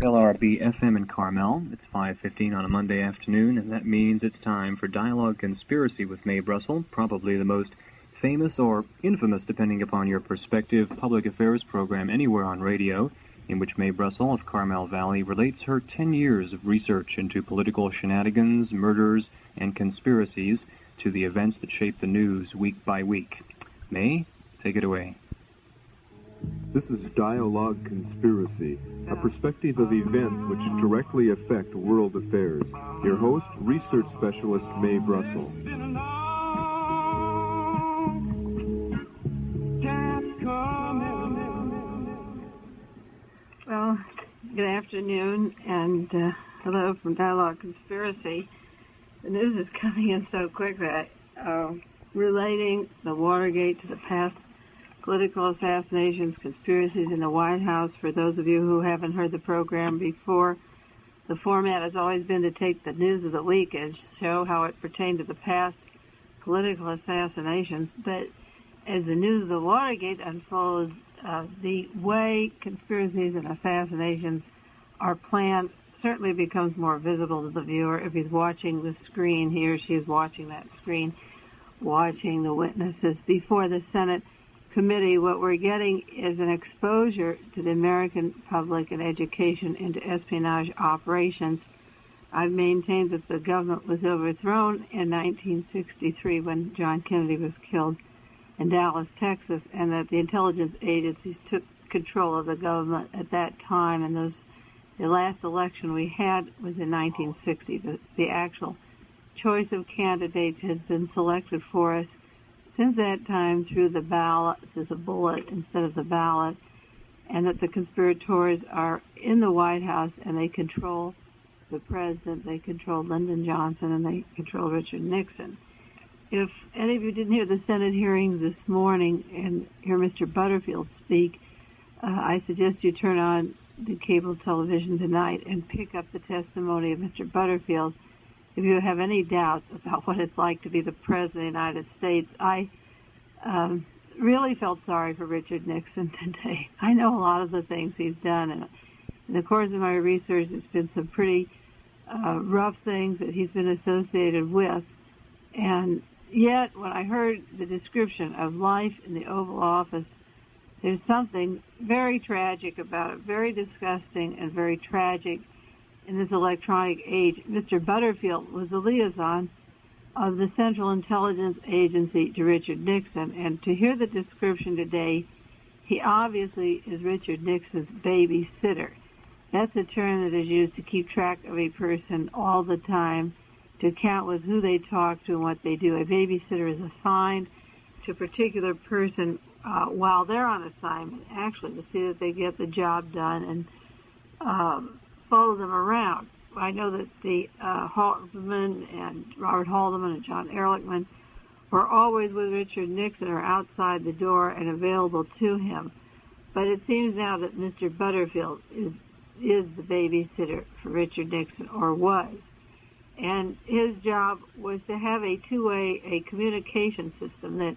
LRB FM in Carmel. It's 5:15 on a Monday afternoon, and that means it's time for Dialogue Conspiracy with Mae Brussell, probably the most famous or infamous, depending upon your perspective, public affairs program anywhere on radio, in which Mae Brussell of Carmel Valley relates her 10 years of research into political shenanigans, murders, and conspiracies to the events that shape the news week by week. Mae, take it away. This is Dialogue Conspiracy, a perspective of events which directly affect world affairs. Your host, research specialist Mae Brussell. Well, good afternoon, and hello from Dialogue Conspiracy. The news is coming in so quick that relating the Watergate to the past political assassinations, conspiracies in the White House. For those of you who haven't heard the program before, the format has always been to take the news of the week and show how it pertained to the past political assassinations. But as the news of the Watergate unfolds, the way conspiracies and assassinations are planned certainly becomes more visible to the viewer. If he's watching the screen, he or she is watching that screen, watching the witnesses before the Senate committee. What we're getting is an exposure to the American public and education into espionage operations. I've maintained that the government was overthrown in 1963 when John Kennedy was killed in Dallas, Texas, and that the intelligence agencies took control of the government at that time. And the last election we had was in 1960. The actual choice of candidates has been selected for us since that time through the ballot, through the bullet instead of the ballot, and that the conspirators are in the White House and they control the president, they control Lyndon Johnson, and they control Richard Nixon. If any of you didn't hear the Senate hearing this morning and hear Mr. Butterfield speak, I suggest you turn on the cable television tonight and pick up the testimony of Mr. Butterfield. If you have any doubts about what it's like to be the President of the United States, I really felt sorry for Richard Nixon today. I know a lot of the things he's done, and in the course of my research, it's been some pretty rough things that he's been associated with. And yet, when I heard the description of life in the Oval Office, there's something very tragic about it, very disgusting and very tragic. In this electronic age, Mr. Butterfield was the liaison of the Central Intelligence Agency to Richard Nixon, and to hear the description today, he obviously is Richard Nixon's babysitter. That's a term that is used to keep track of a person all the time, to count with who they talk to and what they do. A babysitter is assigned to a particular person while they're on assignment, actually, to see that they get the job done and follow them around. I know that the Haldeman and Robert Haldeman and John Ehrlichman were always with Richard Nixon or outside the door and available to him. But it seems now that Mr. Butterfield is the babysitter for Richard Nixon, or was. And his job was to have a two-way communication system that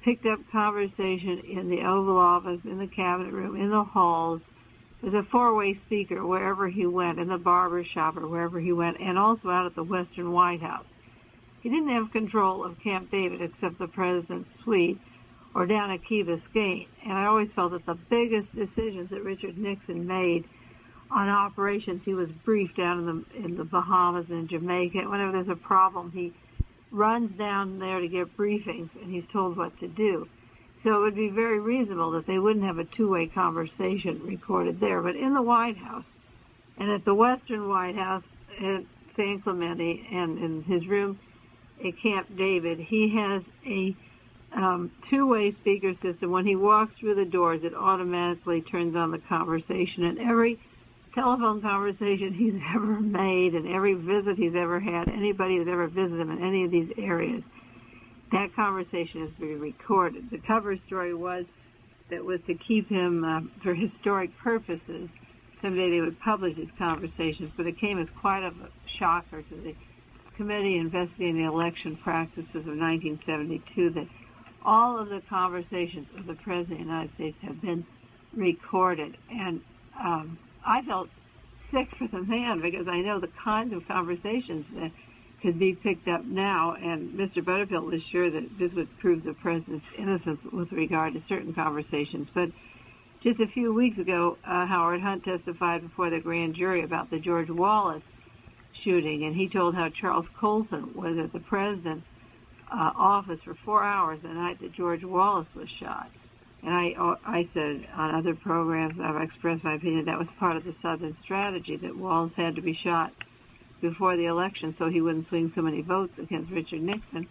picked up conversation in the Oval Office, in the Cabinet Room, in the halls. There's a four-way speaker wherever he went, in the barber shop or wherever he went, and also out at the Western White House. He didn't have control of Camp David except the president's suite or down at Key Biscayne. And I always felt that the biggest decisions that Richard Nixon made on operations, he was briefed down in the Bahamas and in Jamaica. Whenever there's a problem, he runs down there to get briefings, and he's told what to do. So it would be very reasonable that they wouldn't have a two-way conversation recorded there. But in the White House, and at the Western White House, at San Clemente, and in his room at Camp David, he has a two-way speaker system. When he walks through the doors, it automatically turns on the conversation. And every telephone conversation he's ever made and every visit he's ever had, anybody who's ever visited him in any of these areas, that conversation is being recorded. The cover story was to keep him for historic purposes. Someday they would publish his conversations, but it came as quite a shocker to the committee investigating the election practices of 1972 that all of the conversations of the President of the United States have been recorded. And I felt sick for the man because I know the kinds of conversations that could be picked up now, and Mr. Butterfield was sure that this would prove the president's innocence with regard to certain conversations. But just a few weeks ago, Howard Hunt testified before the grand jury about the George Wallace shooting, and he told how Charles Colson was at the president's office for 4 hours the night that George Wallace was shot. And I said on other programs, I've expressed my opinion, that was part of the Southern strategy, that Wallace had to be shot before the election so he wouldn't swing so many votes against Richard Nixon.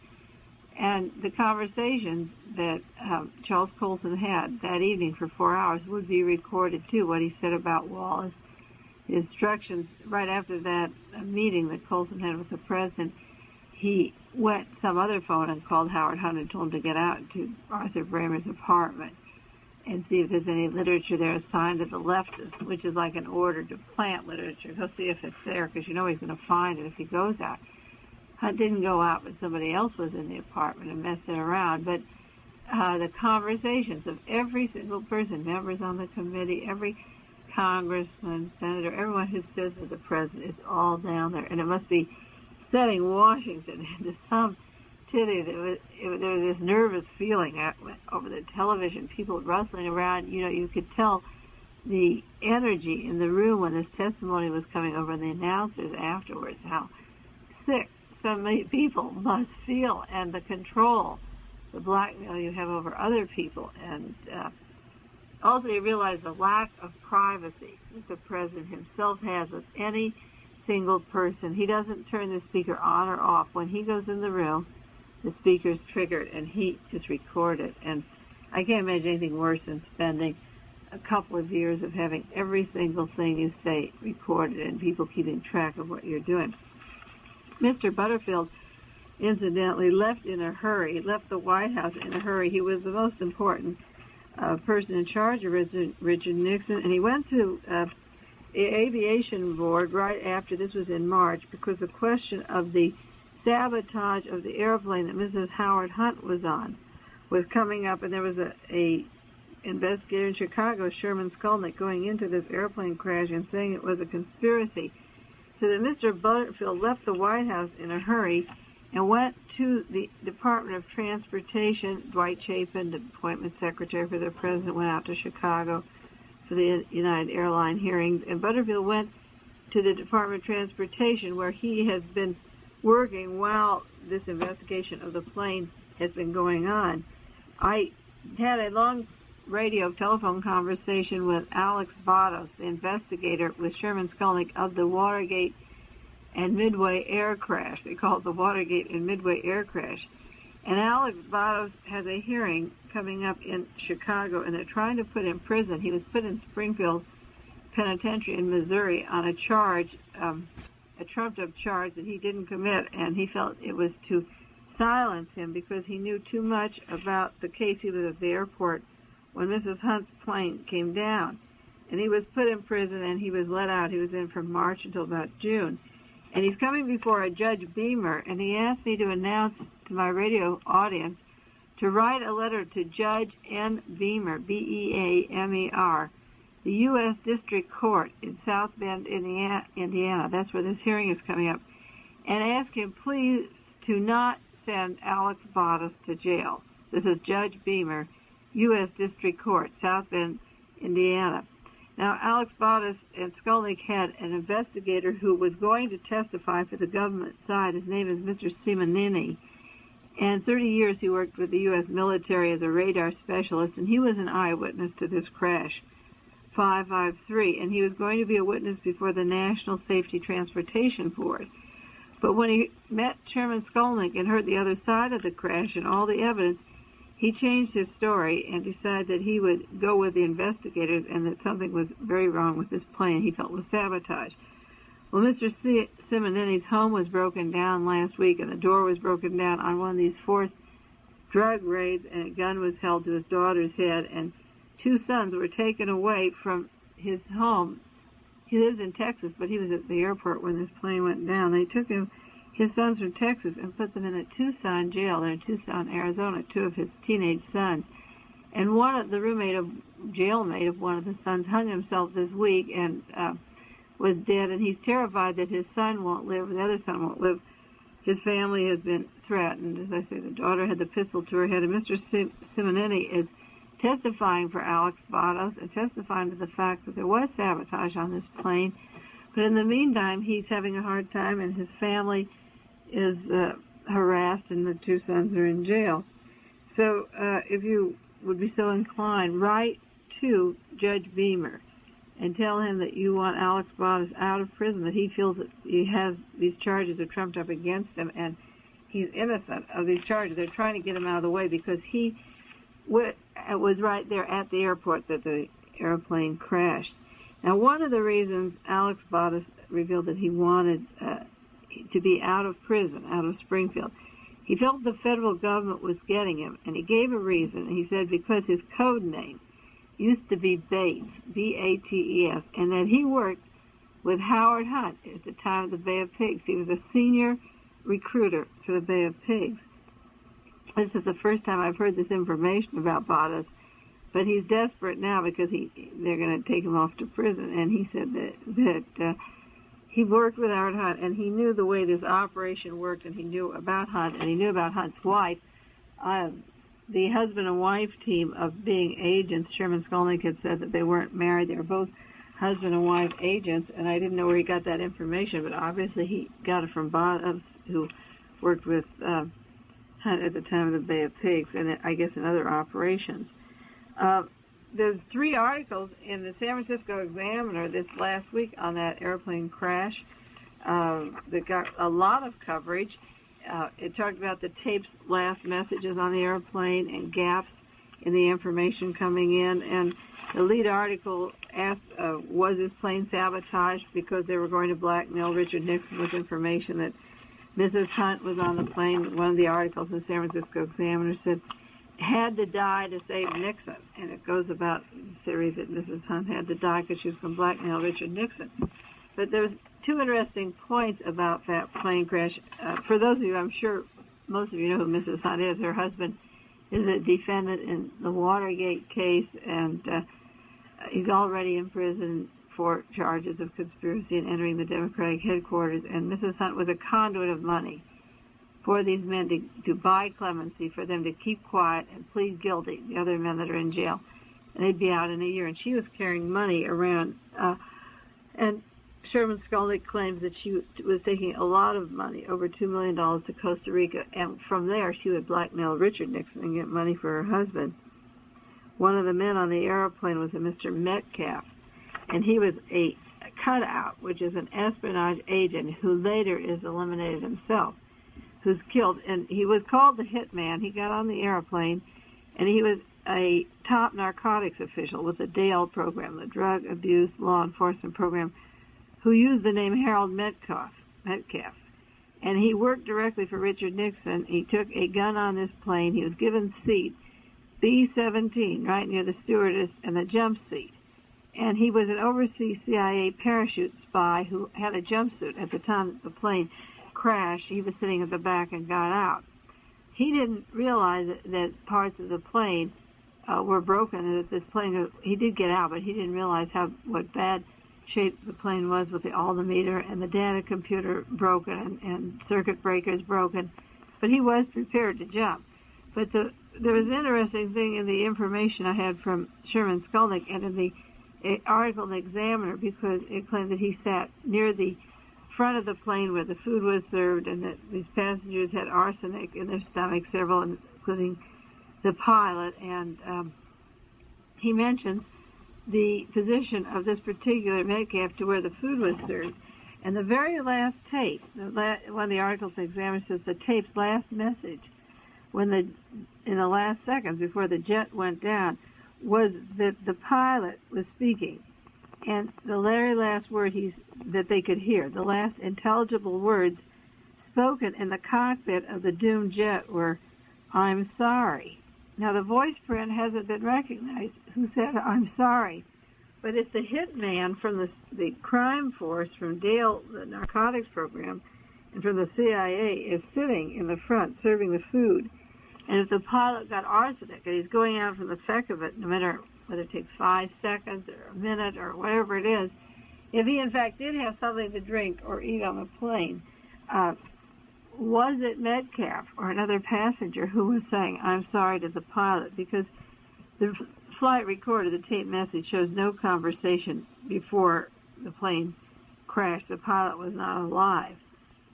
And the conversations that Charles Colson had that evening for 4 hours would be recorded too, what he said about Wallace. The instructions right after that meeting that Colson had with the president, he went some other phone and called Howard Hunt and told him to get out to Arthur Bramer's apartment and see if there's any literature there assigned to the leftists, which is like an order to plant literature. He'll see if it's there, because you know he's going to find it if he goes out. Hunt didn't go out, but somebody else was in the apartment and messed it around. But the conversations of every single person, members on the committee, every congressman, senator, everyone who's visited the president, it's all down there. And it must be setting Washington into some titty. There was this nervous feeling over the television, people rustling around. You know, you could tell the energy in the room when this testimony was coming over, and the announcers afterwards, how sick so many people must feel, and the control, the blackmail you have over other people. And also you realize the lack of privacy that the president himself has with any single person. He doesn't turn the speaker on or off. When he goes in the room, the speaker's triggered and he is recorded. And I can't imagine anything worse than spending a couple of years of having every single thing you say recorded and people keeping track of what you're doing. Mr. Butterfield, incidentally, left in a hurry. He left the White House in a hurry. He was the most important person in charge of Richard Nixon, and he went to the Aviation Board right after, this was in March, because the question of the sabotage of the airplane that Mrs. Howard Hunt was on was coming up, and there was a investigator in Chicago, Sherman Skolnick, going into this airplane crash and saying it was a conspiracy. So that Mr. Butterfield left the White House in a hurry and went to the Department of Transportation. Dwight Chapin, the appointment secretary for the president, went out to Chicago for the United Airline hearings, and Butterfield went to the Department of Transportation, where he has been working while this investigation of the plane has been going on. I had a long telephone conversation with Alex Bados, the investigator with Sherman Skolnick of the Watergate and Midway air crash. They call it the Watergate and Midway air crash. And Alex Bados has a hearing coming up in Chicago, and they're trying to put him in prison. He was put in Springfield Penitentiary in Missouri on a charge, a trumped-up charge that he didn't commit, and he felt it was to silence him because he knew too much about the case. He was at the airport when Mrs. Hunt's plane came down. And he was put in prison, and he was let out. He was in from March until about June. And he's coming before a Judge Beamer, and he asked me to announce to my radio audience to write a letter to Judge N. Beamer, B-E-A-M-E-R, the U.S. District Court in South Bend, Indiana. That's where this hearing is coming up. And ask him, please, to not send Alex Bados to jail. This is Judge Beamer, U.S. District Court, South Bend, Indiana. Now, Alex Bados and Skolnick had an investigator who was going to testify for the government side. His name is Mr. Simonini. And 30 years he worked with the U.S. military as a radar specialist, and he was an eyewitness to this crash, 553. And he was going to be a witness before the National Safety Transportation Board. But when he met Chairman Skolnick and heard the other side of the crash and all the evidence, he changed his story and decided that he would go with the investigators and that something was very wrong with this plane he felt was sabotage. Well, Mr. Simonini's home was broken down last week, and the door was broken down on one of these forced drug raids, and a gun was held to his daughter's head, and 2 sons were taken away from his home. He lives in Texas, but he was at the airport when this plane went down. They took his sons from Texas and put them in a Tucson jail. They're in Tucson, Arizona, 2 of his teenage sons. And jailmate of one of the sons hung himself this week, and was dead, and he's terrified that his son won't live, the other son won't live. His family has been threatened. As I say, the daughter had the pistol to her head, and Mr. Simonetti is testifying for Alex Bados and testifying to the fact that there was sabotage on this plane. But in the meantime, he's having a hard time, and his family is harassed, and the two sons are in jail. So if you would be so inclined, write to Judge Beamer and tell him that you want Alex Bados out of prison, that he feels that he has these charges are trumped up against him, and he's innocent of these charges. They're trying to get him out of the way because he was right there at the airport that the airplane crashed. Now, one of the reasons Alex Bados revealed that he wanted to be out of prison, out of Springfield, he felt the federal government was getting him, and he gave a reason. He said because his code name used to be Bates, B-A-T-E-S, and that he worked with Howard Hunt at the time of the Bay of Pigs. He was a senior recruiter for the Bay of Pigs. This is the first time I've heard this information about Bados, but he's desperate now because they're going to take him off to prison. And he said that he worked with Howard Hunt, and he knew the way this operation worked, and he knew about Hunt, and he knew about Hunt's wife. The husband and wife team of being agents, Sherman Skolnick had said that they weren't married. They were both husband and wife agents, and I didn't know where he got that information, but obviously he got it from Bados, who worked with Hunt at the time of the Bay of Pigs, and I guess in other operations. There's 3 articles in the San Francisco Examiner this last week on that airplane crash that got a lot of coverage. It talked about the tape's last messages on the airplane and gaps in the information coming in. And the lead article asked, was this plane sabotaged because they were going to blackmail Richard Nixon with information that Mrs. Hunt was on the plane? One of the articles in the San Francisco Examiner said, had to die to save Nixon. And it goes about the theory that Mrs. Hunt had to die because she was going to blackmail Richard Nixon. But there's 2 interesting points about that plane crash. For those of you, I'm sure most of you know who Mrs. Hunt is. Her husband is a defendant in the Watergate case, and he's already in prison for charges of conspiracy and entering the Democratic headquarters. And Mrs. Hunt was a conduit of money for these men to buy clemency, for them to keep quiet and plead guilty, the other men that are in jail. And they'd be out in a year. And she was carrying money around. And Sherman Skolnick claims that she was taking a lot of money, over $2 million, to Costa Rica, and from there she would blackmail Richard Nixon and get money for her husband. One of the men on the airplane was a Mr. Metcalf, and he was a cutout, which is an espionage agent who later is eliminated himself, who's killed. And he was called the Hitman. He got on the airplane, and he was a top narcotics official with the DALE program, the Drug Abuse Law Enforcement Program, who used the name Harold Metcalf. And he worked directly for Richard Nixon. He took a gun on this plane. He was given seat B-17, right near the stewardess and the jump seat. And he was an overseas CIA parachute spy who had a jumpsuit at the time the plane crashed. He was sitting at the back and got out. He didn't realize that parts of the plane were broken, and that this plane, he did get out, but he didn't realize what bad shape the plane was, with the altimeter and the data computer broken and circuit breakers broken. But he was prepared to jump. But there was an interesting thing in the information I had from Sherman Skolnick and in the article in the Examiner, because it claimed that he sat near the front of the plane where the food was served, and that these passengers had arsenic in their stomachs, several, including the pilot. And he mentions the position of this particular Metcalf to where the food was served. And the very last tape, one of the articles in the Examiner says the tape's last message, in the last seconds before the jet went down, was that the pilot was speaking. And the very last word that they could hear, the last intelligible words spoken in the cockpit of the doomed jet were, "I'm sorry." Now, the voice print hasn't been recognized who said, "I'm sorry." But if the hitman from the crime force from DALE, the narcotics program, and from the CIA is sitting in the front serving the food, and if the pilot got arsenic and he's going out from the effect of it, no matter whether it takes 5 seconds or a minute or whatever it is, if he in fact did have something to drink or eat on the plane, was it Metcalf or another passenger who was saying, "I'm sorry" to the pilot? Because the flight recorder, the tape message, shows no conversation before the plane crashed. The pilot was not alive.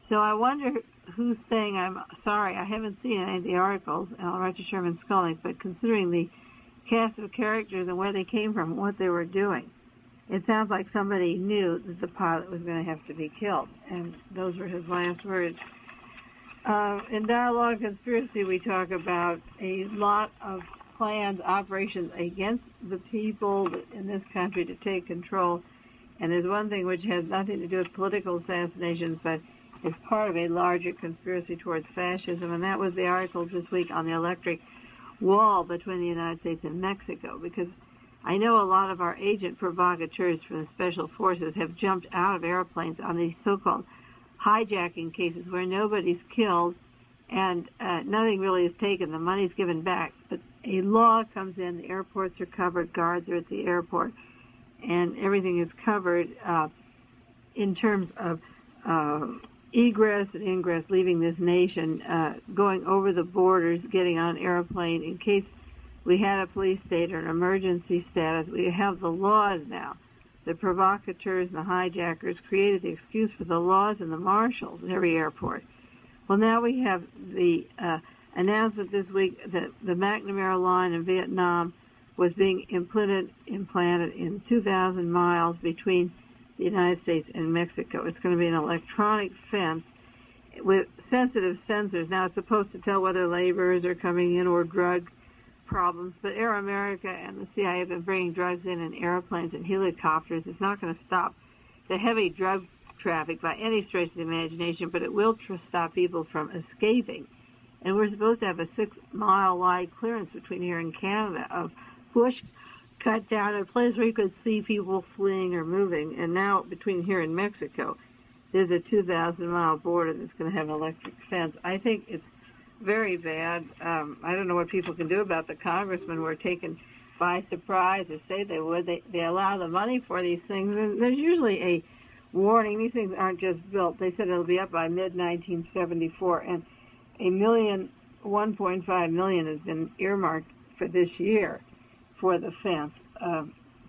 So I wonder who's saying, "I'm sorry." I haven't seen any of the articles, and I'll write to Sherman Scully, but considering the cast of characters and where they came from, what they were doing, it sounds like somebody knew that the pilot was going to have to be killed, and those were his last words. In Dialogue Conspiracy, we talk about a lot of plans, operations against the people in this country to take control. And there's one thing which has nothing to do with political assassinations, but is part of a larger conspiracy towards fascism, and that was the article this week on the electric wall between the United States and Mexico, because I know a lot of our agent provocateurs from the special forces have jumped out of airplanes on these so-called hijacking cases where nobody's killed and nothing really is taken. The money's given back. But a law comes in, the airports are covered, guards are at the airport, and everything is covered in terms of egress and ingress, leaving this nation, going over the borders, getting on an airplane. In case we had a police state or an emergency status, we have the laws now. The provocateurs and the hijackers created the excuse for the laws and the marshals at every airport. Well, now we have the announcement this week that the McNamara line in Vietnam was being implanted in 2,000 miles between the United States and Mexico. It's going to be an electronic fence with sensitive sensors. Now, it's supposed to tell whether laborers are coming in or drug problems, but Air America and the CIA have been bringing drugs in airplanes and helicopters. It's not going to stop the heavy drug traffic by any stretch of the imagination, but it will stop people from escaping. And we're supposed to have a 6-mile wide clearance between here and Canada of bush cut down, a place where you could see people fleeing or moving. And now between here and Mexico, there's a 2,000-mile border that's going to have an electric fence. I think it's very bad. I don't know what people can do about the congressmen who are taken by surprise, or say they would. They allow the money for these things, and there's usually a warning. These things aren't just built. They said it'll be up by mid-1974, and $1.5 million has been earmarked for this year for the fence.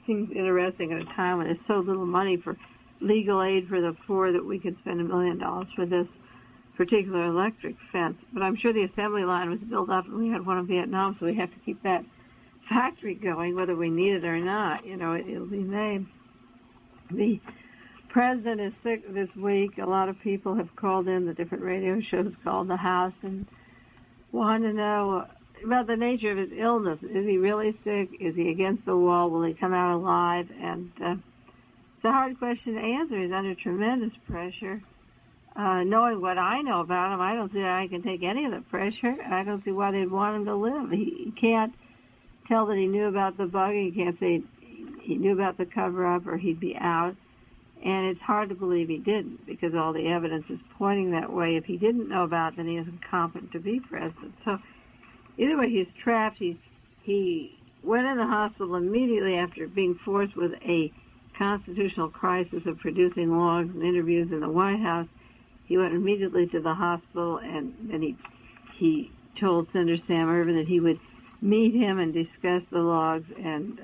Seems interesting at a time when there's so little money for legal aid for the poor that we could spend $1 million for this particular electric fence. But I'm sure the assembly line was built up, and we had one in Vietnam, so we have to keep that factory going, whether we need it or not. You know, it'll be made. The president is sick this week. A lot of people have called in. The different radio shows called the House and want to know about the nature of his illness. Is he really sick? Is he against the wall? Will he come out alive? And it's a hard question to answer. He's under tremendous pressure. Knowing what I know about him, I don't see how I can take any of the pressure. I don't see why they'd want him to live. He can't tell that he knew about the bug. He can't say he knew about the cover-up or he'd be out. And it's hard to believe he didn't, because all the evidence is pointing that way. If he didn't know about it, then he isn't competent to be president. So either way, he's trapped. He went in the hospital immediately after being forced with a constitutional crisis of producing logs and interviews in the White House. He went immediately to the hospital, and then he told Senator Sam Ervin that he would meet him and discuss the logs, and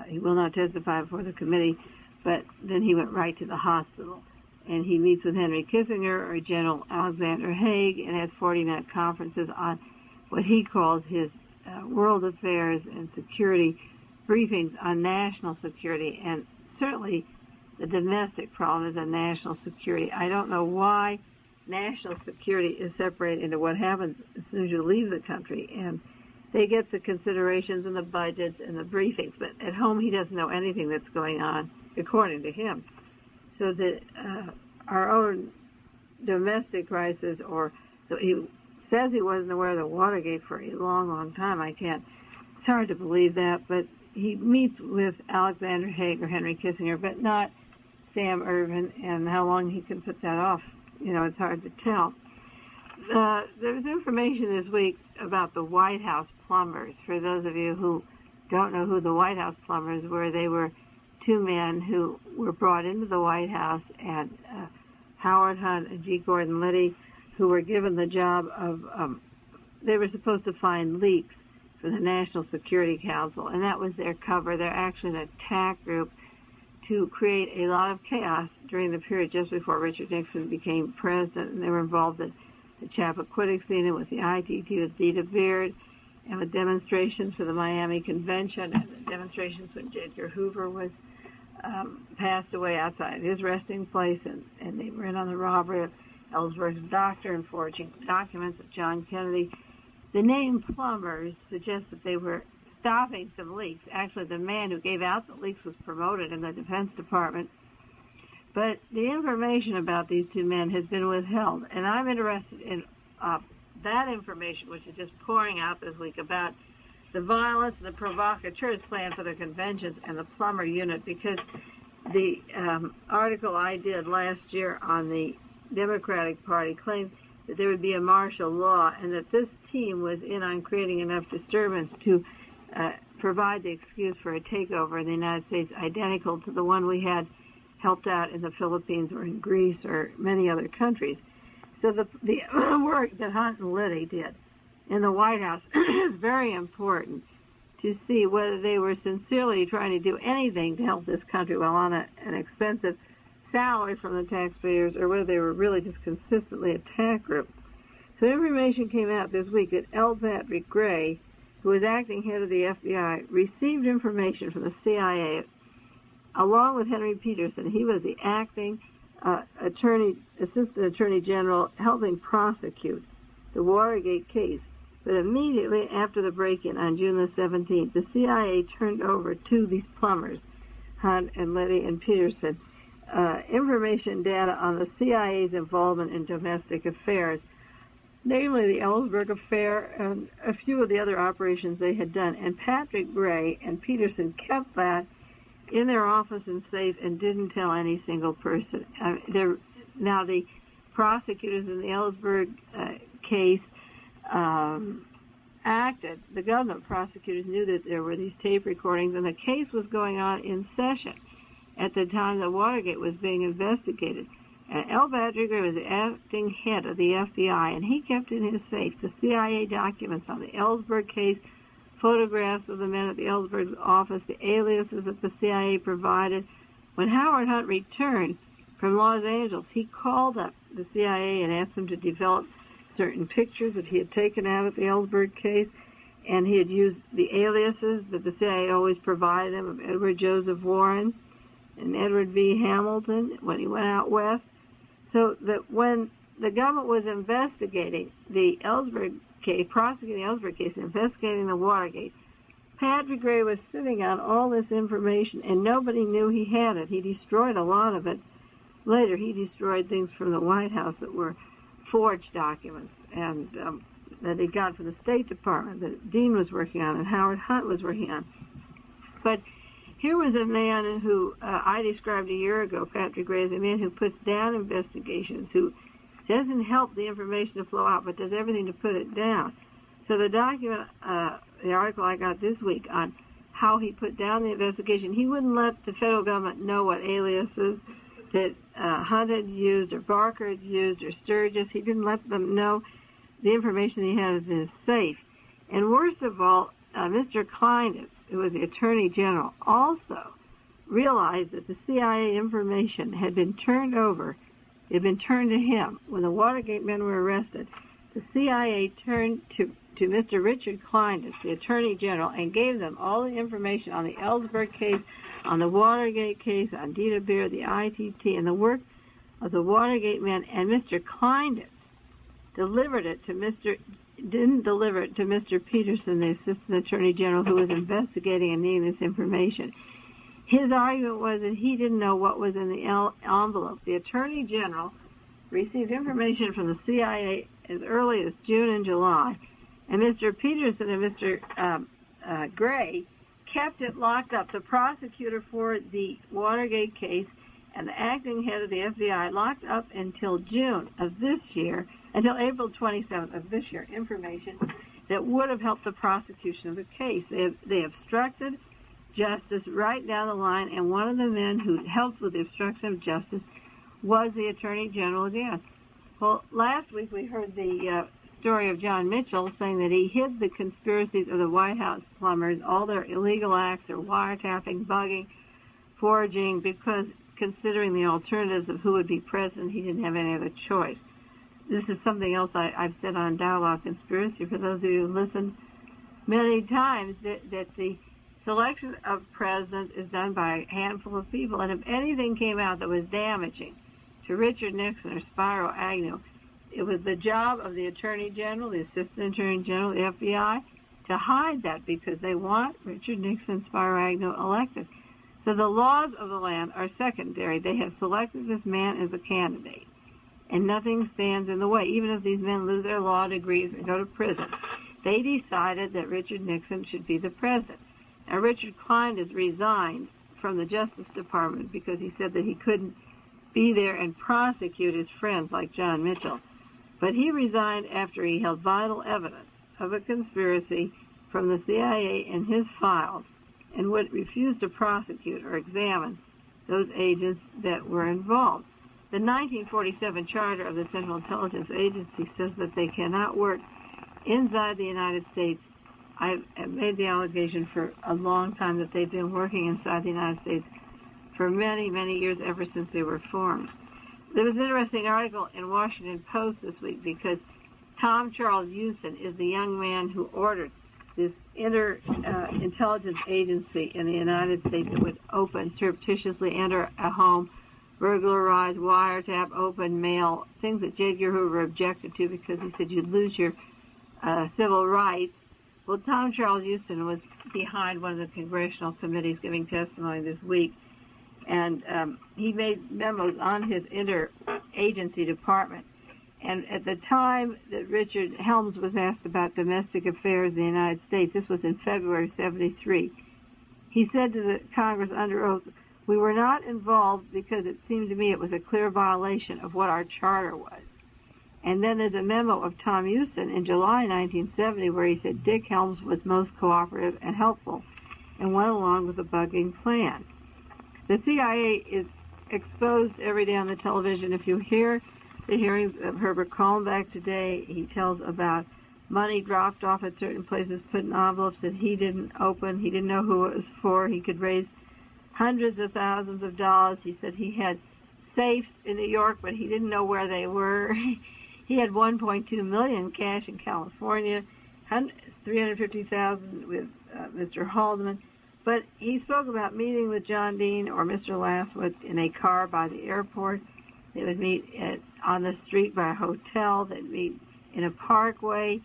he will not testify before the committee, but then he went right to the hospital. And he meets with Henry Kissinger or General Alexander Haig and has 40-minute conferences on what he calls his world affairs and security briefings on national security. And certainly the domestic problem is a national security. I don't know why national security is separated into what happens as soon as you leave the country. And they get the considerations and the budgets and the briefings, but at home he doesn't know anything that's going on, according to him. So that our own domestic crisis, or he says he wasn't aware of the Watergate for a long, long time. It's hard to believe that, but he meets with Alexander Haig or Henry Kissinger, but not Sam Ervin, and how long he can put that off, it's hard to tell. There's information this week about the White House plumbers. For those of you who don't know who the White House plumbers were, they were two men who were brought into the White House, and Howard Hunt and G. Gordon Liddy, who were given the job of, they were supposed to find leaks for the National Security Council, and that was their cover. They're actually an attack group to create a lot of chaos during the period just before Richard Nixon became president, and they were involved in the Chappaquiddick scene and with the ITT with Dita Beard, and with demonstrations for the Miami Convention, and the demonstrations when J. Edgar Hoover was passed away outside his resting place, and they were in on the robbery of Ellsberg's doctor and forging documents of John Kennedy. The name plumbers suggests that they were stopping some leaks. Actually, the man who gave out the leaks was promoted in the Defense Department. But the information about these two men has been withheld, and I'm interested in that information, which is just pouring out this week, about the violence and the provocateurs planned for the conventions and the plumber unit, because the article I did last year on the Democratic Party claimed that there would be a martial law, and that this team was in on creating enough disturbance to provide the excuse for a takeover in the United States identical to the one we had helped out in the Philippines or in Greece or many other countries. So the work that Hunt and Liddy did in the White House is very important to see whether they were sincerely trying to do anything to help this country while on an expensive salary from the taxpayers, or whether they were really just consistently a attack group. So information came out this week that L. Patrick Gray, who was acting head of the FBI, received information from the CIA along with Henry Peterson. He was the acting assistant attorney general helping prosecute the Watergate case. But immediately after the break-in on June the 17th, the CIA turned over to these plumbers, Hunt and Liddy and Peterson, information data on the CIA's involvement in domestic affairs, namely the Ellsberg affair and a few of the other operations they had done. And Patrick Gray and Peterson kept that in their office and safe and didn't tell any single person. Now the prosecutors in the Ellsberg case acted. The government prosecutors knew that there were these tape recordings, and the case was going on in session at the time that Watergate was being investigated. L. Patrick Gray was the acting head of the FBI, and he kept in his safe the CIA documents on the Ellsberg case, photographs of the men at the Ellsberg's office, the aliases that the CIA provided. When Howard Hunt returned from Los Angeles, he called up the CIA and asked them to develop certain pictures that he had taken out of the Ellsberg case, and he had used the aliases that the CIA always provided him of Edward Joseph Warren and Edward V. Hamilton when he went out west, so that when the government was investigating the Ellsberg case, prosecuting the Ellsberg case, and investigating the Watergate, Patrick Gray was sitting on all this information, and nobody knew he had it. He destroyed a lot of it. Later, he destroyed things from the White House that were forged documents, and that he got from the State Department that Dean was working on and Howard Hunt was working on. But here was a man who I described a year ago, Patrick Gray, as a man who puts down investigations, who doesn't help the information to flow out, but does everything to put it down. So the document, the article I got this week on how he put down the investigation, he wouldn't let the federal government know what aliases that Hunt had used or Barker had used or Sturgis. He didn't let them know the information he had in his safe. And worst of all, Mr. Kleinitz, who was the Attorney General, also realized that the CIA information had been turned over. It had been turned to him. When the Watergate men were arrested, the CIA turned to Mr. Richard Kleinitz, the Attorney General, and gave them all the information on the Ellsberg case, on the Watergate case, on Dita Beard, the ITT, and the work of the Watergate men. And Mr. Kleinitz didn't deliver it to Mr. Peterson, the Assistant Attorney General, who was investigating and needing this information. His argument was that he didn't know what was in the envelope. The Attorney General received information from the CIA as early as June and July, and Mr. Peterson and Mr. Gray kept it locked up. The prosecutor for the Watergate case and the acting head of the FBI locked up until June of this year, until April 27th of this year, information that would have helped the prosecution of the case. They obstructed justice right down the line, and one of the men who helped with the obstruction of justice was the Attorney General again. Well, last week we heard the story of John Mitchell saying that he hid the conspiracies of the White House plumbers, all their illegal acts, their wiretapping, bugging, forging, because considering the alternatives of who would be president, he didn't have any other choice. This is something else I've said on Dialogue Conspiracy, for those of you who listened many times, that the selection of presidents is done by a handful of people, and if anything came out that was damaging to Richard Nixon or Spiro Agnew, it was the job of the Attorney General, the Assistant Attorney General, the FBI, to hide that, because they want Richard Nixon and Spiro Agnew elected. So the laws of the land are secondary. They have selected this man as a candidate, and nothing stands in the way. Even if these men lose their law degrees and go to prison, they decided that Richard Nixon should be the president. Now, Richard Klein has resigned from the Justice Department because he said that he couldn't be there and prosecute his friends like John Mitchell. But he resigned after he held vital evidence of a conspiracy from the CIA in his files and would refuse to prosecute or examine those agents that were involved. The 1947 charter of the Central Intelligence Agency says that they cannot work inside the United States. I've made the allegation for a long time that they've been working inside the United States for many, many years, ever since they were formed. There was an interesting article in Washington Post this week because Tom Charles Houston is the young man who ordered this intelligence agency in the United States that would surreptitiously enter a home, burglarize, wiretap, open mail, things that J. Edgar Hoover objected to because he said you'd lose your civil rights. Well, Tom Charles Houston was behind one of the congressional committees giving testimony this week, and he made memos on his interagency department. And at the time that Richard Helms was asked about domestic affairs in the United States, this was in February '73, he said to the Congress under oath, "We were not involved because it seemed to me it was a clear violation of what our charter was." And then there's a memo of Tom Houston in July 1970 where he said Dick Helms was most cooperative and helpful and went along with the bugging plan. The CIA is exposed every day on the television. If you hear the hearings of Herbert Kalmbach today, he tells about money dropped off at certain places, put in envelopes that he didn't open. He didn't know who it was for. He could raise hundreds of thousands of dollars. He said he had safes in New York, but he didn't know where they were. He had $1.2 million cash in California, $350,000 with Mr. Haldeman. But he spoke about meeting with John Dean or Mr. Laswitz in a car by the airport. They would meet on the street by a hotel. They'd meet in a parkway.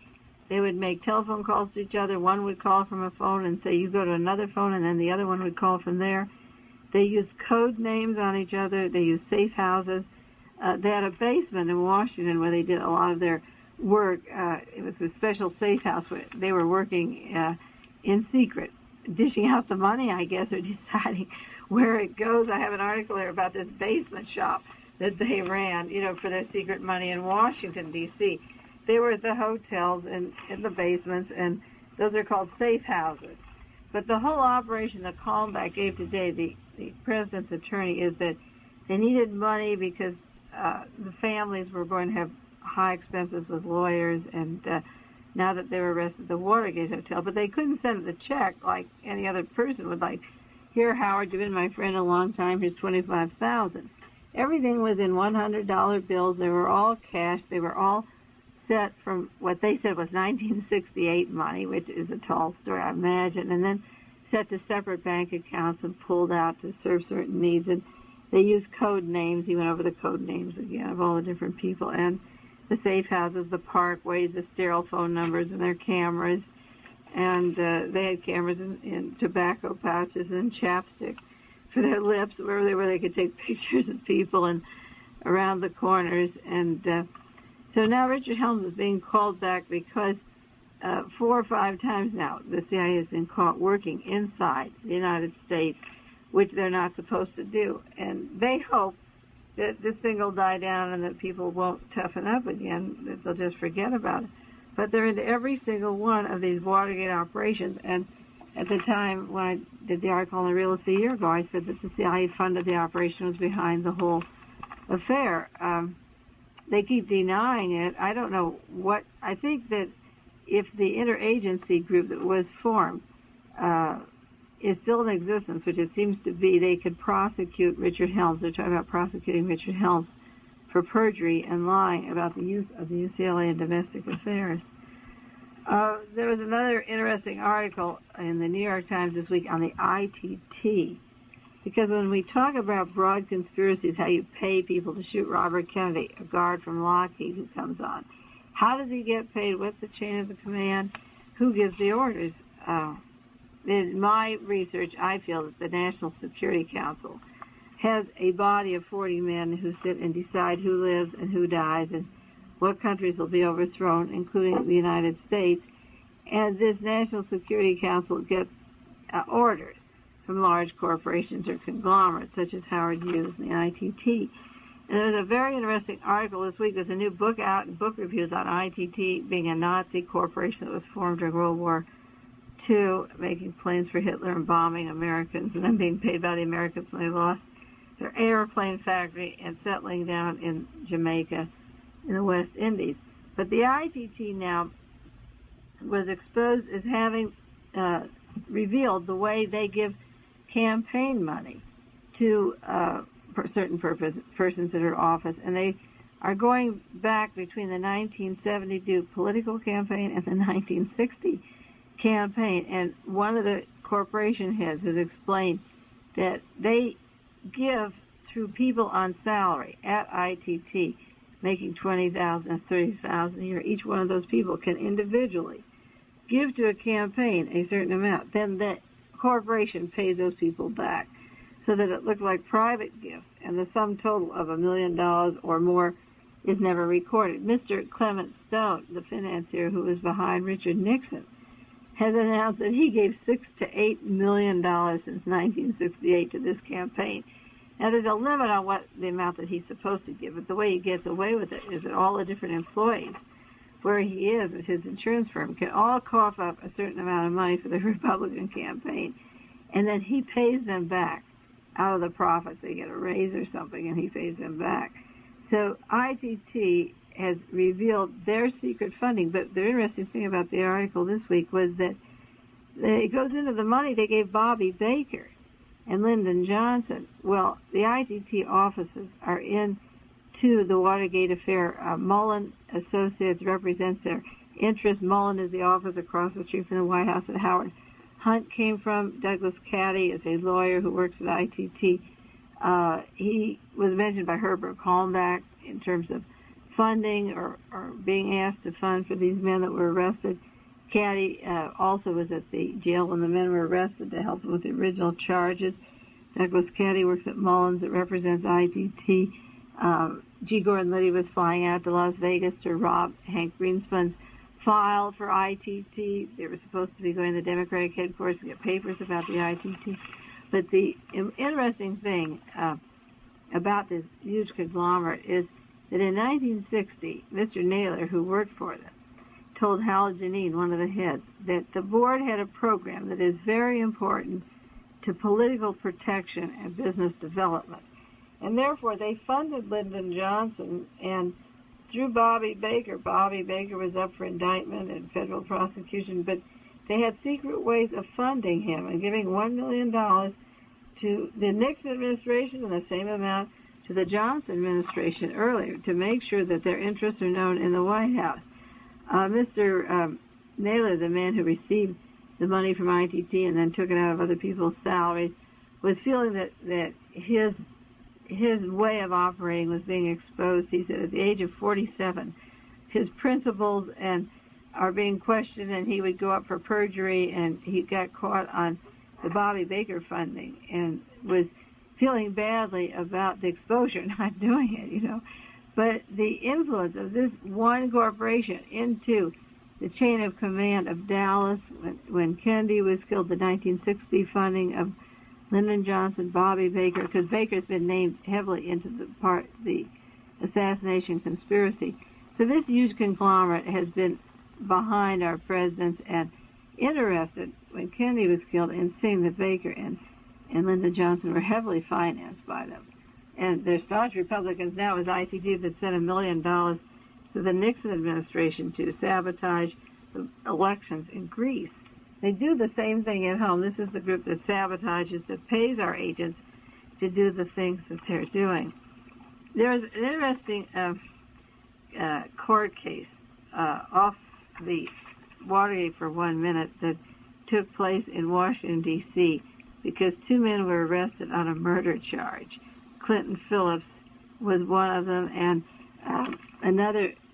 They would make telephone calls to each other. One would call from a phone and say, you go to another phone, and then the other one would call from there. They used code names on each other. They used safe houses. They had a basement in Washington where they did a lot of their work. It was a special safe house where they were working in secret, dishing out the money, I guess, or deciding where it goes. I have an article there about this basement shop that they ran, for their secret money in Washington, D.C. They were at the hotels and in the basements, and those are called safe houses. But the whole operation that Kalmbach gave today, the president's attorney, is that they needed money because the families were going to have high expenses with lawyers, and now that they were arrested at the Watergate Hotel, but they couldn't send the check like any other person would, like, here, Howard, you've been my friend a long time, here's $25,000. Everything was in $100 bills. They were all cash. They were all set from what they said was 1968 money, which is a tall story, I imagine, and then set to separate bank accounts and pulled out to serve certain needs. And they used code names. He went over the code names again of all the different people, and the safe houses, the parkways, the sterile phone numbers, and their cameras. And they had cameras in tobacco pouches and chapstick for their lips, wherever they were. They could take pictures of people and around the corners. And so now Richard Helms is being called back because 4 or 5 times now the CIA has been caught working inside the United States, which they're not supposed to do. And they hope that this thing will die down and that people won't toughen up again, that they'll just forget about it. But they're into every single one of these Watergate operations. And at the time when I did the article on the realist a year ago, I said that the CIA funded the operation, was behind the whole affair. They keep denying it. I don't know what. I think that if the interagency group that was formed is still in existence, which it seems to be, they could prosecute Richard Helms. They're talking about prosecuting Richard Helms for perjury and lying about the use of the UCLA in domestic affairs. There was another interesting article in the New York Times this week on the ITT, because when we talk about broad conspiracies, how you pay people to shoot Robert Kennedy, a guard from Lockheed who comes on, how does he get paid? What's the chain of the command? Who gives the orders? In my research, I feel that the National Security Council has a body of 40 men who sit and decide who lives and who dies and what countries will be overthrown, including the United States. And this National Security Council gets orders from large corporations or conglomerates, such as Howard Hughes and the ITT. And there was a very interesting article this week. There's a new book out in book reviews on ITT being a Nazi corporation that was formed during World War II, making planes for Hitler and bombing Americans, and then being paid by the Americans when they lost their airplane factory and settling down in Jamaica in the West Indies. But the ITT now was exposed as having revealed the way they give campaign money to certain persons in her office, and they are going back between the 1972 political campaign and the 1960 campaign. And one of the corporation heads has explained that they give through people on salary at ITT, making $20,000 or $30,000 a year. Each one of those people can individually give to a campaign a certain amount. Then the corporation pays those people back so that it looks like private gifts, and the sum total of $1 million or more is never recorded. Mr. Clement Stone, the financier who was behind Richard Nixon, has announced that he gave $6 to $8 million since 1968 to this campaign. Now, there's a limit on what the amount that he's supposed to give, but the way he gets away with it is that all the different employees where he is at his insurance firm can all cough up a certain amount of money for the Republican campaign, and then he pays them back out of the profits. They get a raise or something, and he pays them back. So ITT has revealed their secret funding, but the interesting thing about the article this week was that it goes into the money they gave Bobby Baker and Lyndon Johnson. Well, the ITT offices are into the Watergate affair. Mullen Associates represents their interest. Mullen is the office across the street from the White House that Howard Hunt came from. Douglas Caddy is a lawyer who works at ITT. He was mentioned by Herbert Kalmbach in terms of funding or being asked to fund for these men that were arrested. Caddy also was at the jail when the men were arrested to help them with the original charges. Douglas Caddy works at Mullins that represents ITT. G. Gordon Liddy was flying out to Las Vegas to rob Hank Greenspun's file for ITT. They were supposed to be going to the Democratic headquarters to get papers about the ITT. But the interesting thing about this huge conglomerate is that in 1960, Mr. Naylor, who worked for them, told Hal Janine, one of the heads, that the board had a program that is very important to political protection and business development. And therefore, they funded Lyndon Johnson, and through Bobby Baker was up for indictment and federal prosecution, but they had secret ways of funding him and giving $1 million to the Nixon administration and the same amount to the Johnson administration earlier to make sure that their interests are known in the White House. Mr. Naylor, the man who received the money from ITT and then took it out of other people's salaries, was feeling that his way of operating was being exposed. He said at the age of 47, his principles are being questioned, and he would go up for perjury, and he got caught on the Bobby Baker funding and was feeling badly about the exposure, not doing it, But the influence of this one corporation into the chain of command of Dallas, when Kennedy was killed, the 1960 funding of Lyndon Johnson, Bobby Baker, because Baker's been named heavily into the assassination conspiracy. So this huge conglomerate has been behind our presidents and interested when Kennedy was killed in seeing that Baker and Lyndon Johnson were heavily financed by them. And they're staunch Republicans now, as ITV that sent $1 million to the Nixon administration to sabotage the elections in Greece. They do the same thing at home. This is the group that sabotages, that pays our agents to do the things that they're doing. There's an interesting court case off the Watergate for 1 minute that took place in Washington, D.C., because 2 men were arrested on a murder charge. Clinton Phillips was one of them, and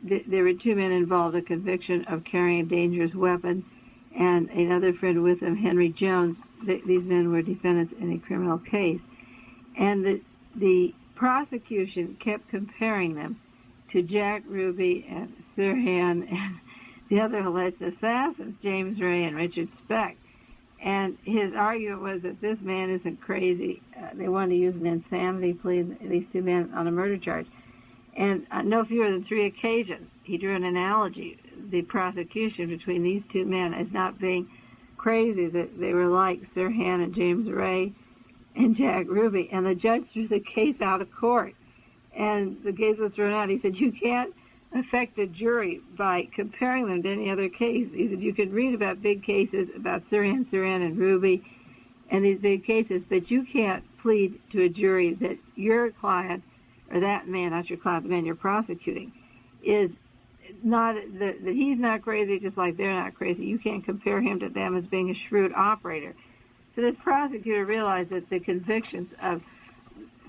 there were 2 men involved, a conviction of carrying a dangerous weapon, and another friend with him, Henry Jones. These men were defendants in a criminal case. And the prosecution kept comparing them to Jack Ruby and Sirhan and the other alleged assassins, James Ray and Richard Speck. And his argument was that this man isn't crazy. They wanted to use an insanity plea, these 2 men, on a murder charge. And on no fewer than 3 occasions, he drew an analogy, the prosecution, between these 2 men as not being crazy, that they were like Sirhan and James Ray and Jack Ruby. And the judge threw the case out of court. And the case was thrown out. He said, you can't affect a jury by comparing them to any other case. He said, you can read about big cases, about Sirhan and Ruby, and these big cases, but you can't plead to a jury that your client, or that man, not your client, the man you're prosecuting, is not, that he's not crazy just like they're not crazy. You can't compare him to them as being a shrewd operator. So this prosecutor realized that the convictions of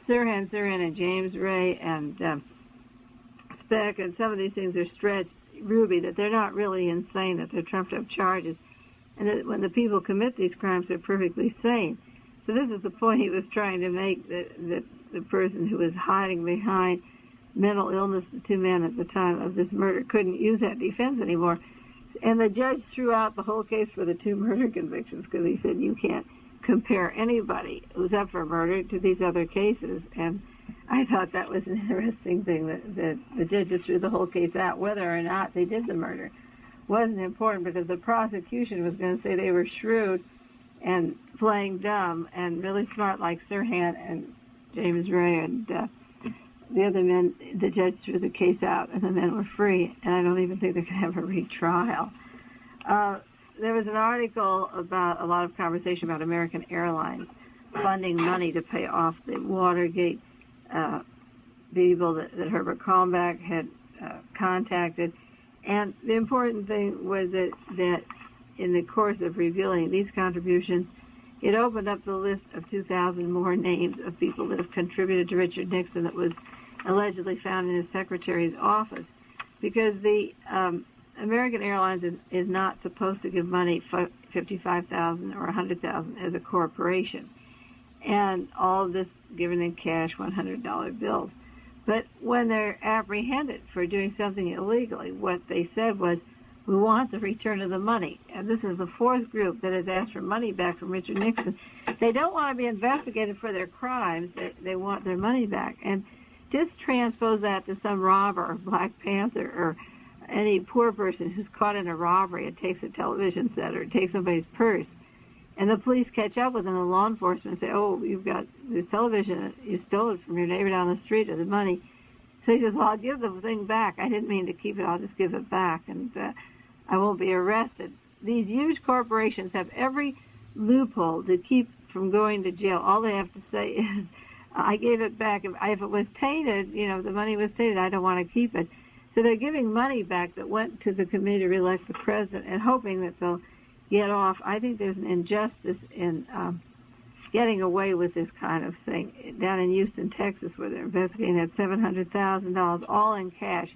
Sirhan and James Ray and Speck and some of these things are stretched, Ruby, that they're not really insane, that they're trumped up charges, and that when the people commit these crimes, they're perfectly sane. So this is the point he was trying to make, that the person who was hiding behind mental illness, the 2 men at the time of this murder, couldn't use that defense anymore. And the judge threw out the whole case for the 2 murder convictions, because he said you can't compare anybody who's up for murder to these other cases. And I thought that was an interesting thing, that the judges threw the whole case out. Whether or not they did the murder wasn't important, because the prosecution was going to say they were shrewd and playing dumb and really smart like Sirhan and James Ray and the other men. The judge threw the case out, and the men were free, and I don't even think they're going to have a retrial. There was an article about a lot of conversation about American Airlines funding money to pay off the Watergate people that Herbert Kalmbach had contacted. And the important thing was that in the course of revealing these contributions, it opened up the list of 2,000 more names of people that have contributed to Richard Nixon that was allegedly found in his secretary's office. Because the American Airlines is not supposed to give money, $55,000 or $100,000 as a corporation. And all of this given in cash, $100 bills. But when they're apprehended for doing something illegally, what they said was, we want the return of the money. And this is the 4th group that has asked for money back from Richard Nixon. They don't want to be investigated for their crimes. They want their money back. And just transpose that to some robber or Black Panther or any poor person who's caught in a robbery and takes a television set or takes somebody's purse. And the police catch up with them, and law enforcement say, oh, you've got this television, you stole it from your neighbor down the street, or the money. So he says, well, I'll give the thing back. I didn't mean to keep it. I'll just give it back, and I won't be arrested. These huge corporations have every loophole to keep from going to jail. All they have to say is, I gave it back. If it was tainted, if the money was tainted, I don't want to keep it. So they're giving money back that went to the committee to re-elect the president and hoping that they'll get off. I think there's an injustice in getting away with this kind of thing. Down in Houston, Texas, where they're investigating that $700,000, all in cash,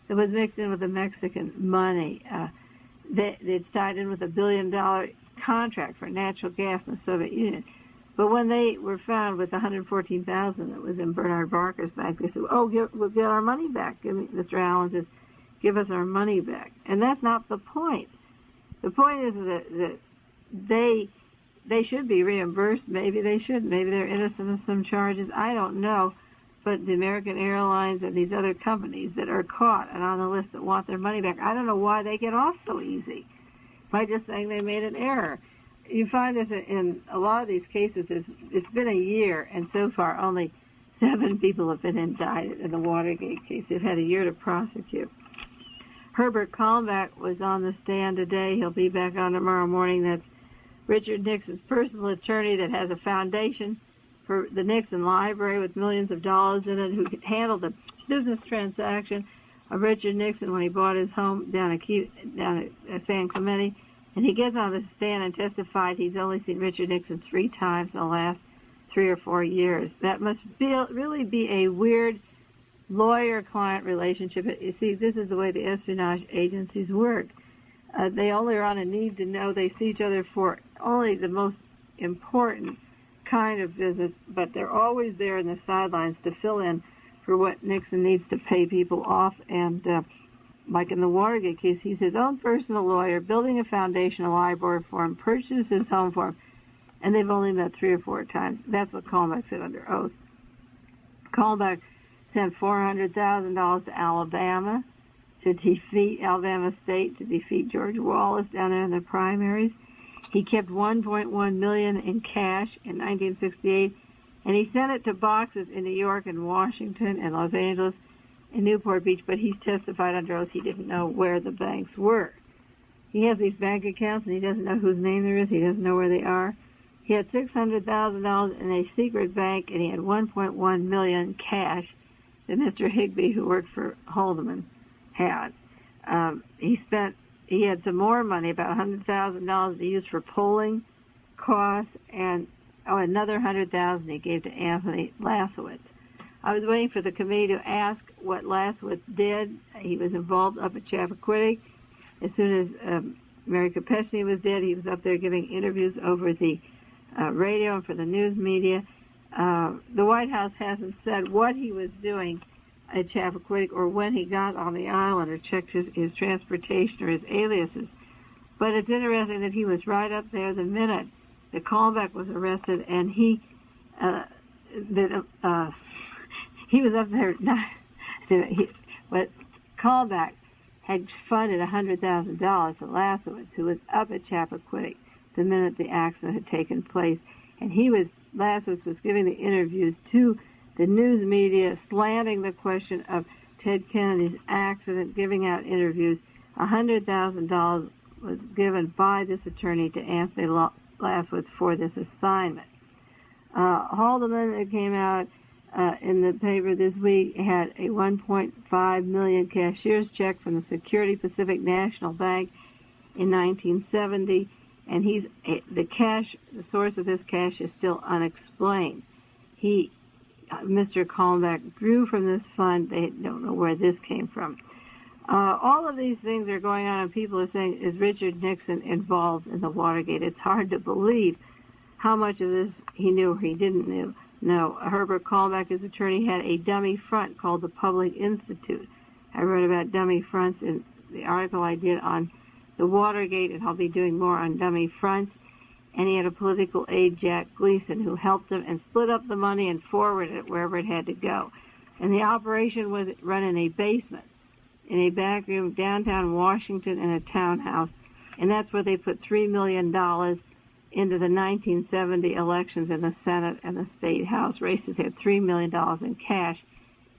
that was mixed in with the Mexican money. It's tied in with $1 billion contract for natural gas in the Soviet Union. But when they were found with $114,000 that was in Bernard Barker's bank, they said, oh, we'll get our money back. Mr. Allen says, give us our money back. And that's not the point. The point is that they should be reimbursed. Maybe they shouldn't. Maybe they're innocent of some charges. I don't know. But the American Airlines and these other companies that are caught and on the list that want their money back, I don't know why they get off so easy. by just saying they made an error. You find this in a lot of these cases. It's been a year, and so far only 7 people have been indicted in the Watergate case. They've had a year to prosecute. Herbert Kalmbach was on the stand today. He'll be back on tomorrow morning. That's Richard Nixon's personal attorney that has a foundation for the Nixon Library with millions of dollars in it, who handled the business transaction of Richard Nixon when he bought his home down at San Clemente. And he gets on the stand and testified he's only seen Richard Nixon 3 times in the last 3 or 4 years. That must really be a weird lawyer-client relationship. You see, this is the way the espionage agencies work. They only are on a need to know. They see each other for only the most important kind of business, but they're always there in the sidelines to fill in for what Nixon needs to pay people off. And like in the Watergate case, he's his own personal lawyer, building a foundation, a library for him, purchased his home for him, and they've only met 3 or 4 times. That's what Kalmbach said under oath. Kalmbach sent $400,000 to Alabama to defeat Alabama State, to defeat George Wallace down there in the primaries. He kept $1.1 million in cash in 1968, and he sent it to boxes in New York and Washington and Los Angeles and Newport Beach, but he's testified under oath he didn't know where the banks were. He has these bank accounts, and he doesn't know whose name there is. He doesn't know where they are. He had $600,000 in a secret bank, and he had $1.1 million cash that Mr. Higbee, who worked for Haldeman, had. He had some more money, about $100,000 to use for polling costs, and another $100,000 he gave to Anthony Lasowitz. I was waiting for the committee to ask what Lasowitz did. He was involved up at Chappaquiddick. As soon as Mary Kopechne was dead, he was up there giving interviews over the radio and for the news media. The White House hasn't said what he was doing at Chappaquiddick or when he got on the island or checked his transportation or his aliases. But it's interesting that he was right up there the minute that Kalmbach was arrested, and he was up there but Kalmbach had funded $100,000 to Lasowitz, who was up at Chappaquiddick the minute the accident had taken place. And Lasowitz was giving the interviews to the news media, slanting the question of Ted Kennedy's accident, giving out interviews. $100,000 was given by this attorney to Anthony Lasowitz for this assignment. Haldeman, it came out in the paper this week, had a $1.5 million cashier's check from the Security Pacific National Bank in 1970, and the source of this cash is still unexplained. Mr. Kalmbach drew from this fund. They don't know where this came from. All of these things are going on, and people are saying, is Richard Nixon involved in the Watergate? It's hard to believe how much of this he knew or he didn't know. Herbert Kalmbach, his attorney, had a dummy front called the Public Institute. I wrote about dummy fronts in the article I did on the Watergate, and I'll be doing more on dummy fronts. And he had a political aide, Jack Gleason, who helped him and split up the money and forwarded it wherever it had to go. And the operation was run in a basement, in a back room downtown Washington in a townhouse. And that's where they put $3 million into the 1970 elections in the Senate and the State House races. They had $3 million in cash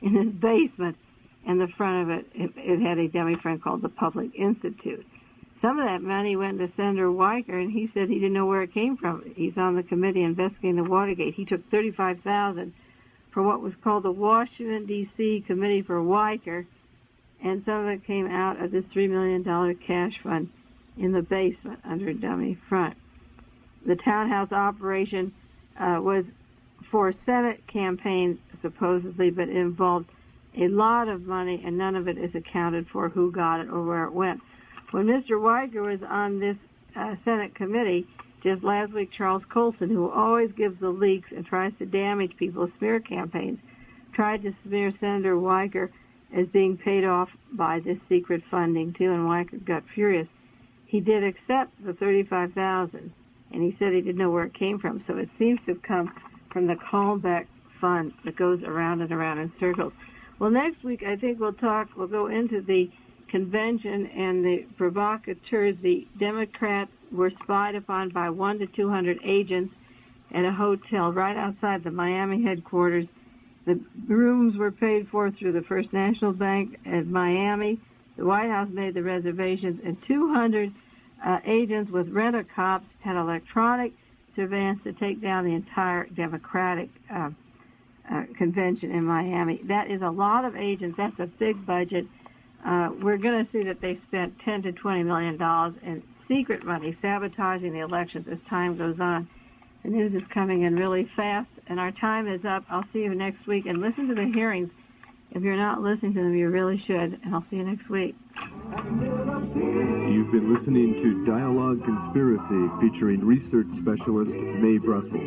in his basement. And the front of it had a dummy front called the Public Institute. Some of that money went to Senator Weicker, and he said he didn't know where it came from. He's on the committee investigating the Watergate. He took $35,000 for what was called the Washington, D.C. Committee for Weicker, and some of it came out of this $3 million cash fund in the basement under a dummy front. The townhouse operation was for Senate campaigns, supposedly, but it involved a lot of money, and none of it is accounted for who got it or where it went. When Mr. Weicker was on this Senate committee, just last week, Charles Colson, who always gives the leaks and tries to damage people's smear campaigns, tried to smear Senator Weicker as being paid off by this secret funding, too, and Weicker got furious. He did accept the $35,000, and he said he didn't know where it came from, so it seems to have come from the Kalmbach fund that goes around and around in circles. Well, next week, I think we'll go into the convention and the provocateurs, the Democrats, were spied upon by 100 to 200 agents at a hotel right outside the Miami headquarters. The rooms were paid for through the First National Bank at Miami. The White House made the reservations, and 200 agents with rent-a-cops had electronic surveillance to take down the entire Democratic convention in Miami. That is a lot of agents. That's a big budget. We're going to see that they spent $10 to $20 million in secret money sabotaging the elections as time goes on. The news is coming in really fast, and our time is up. I'll see you next week, and listen to the hearings. If you're not listening to them, you really should, and I'll see you next week. You've been listening to Dialogue Conspiracy, featuring research specialist Mae Brussell.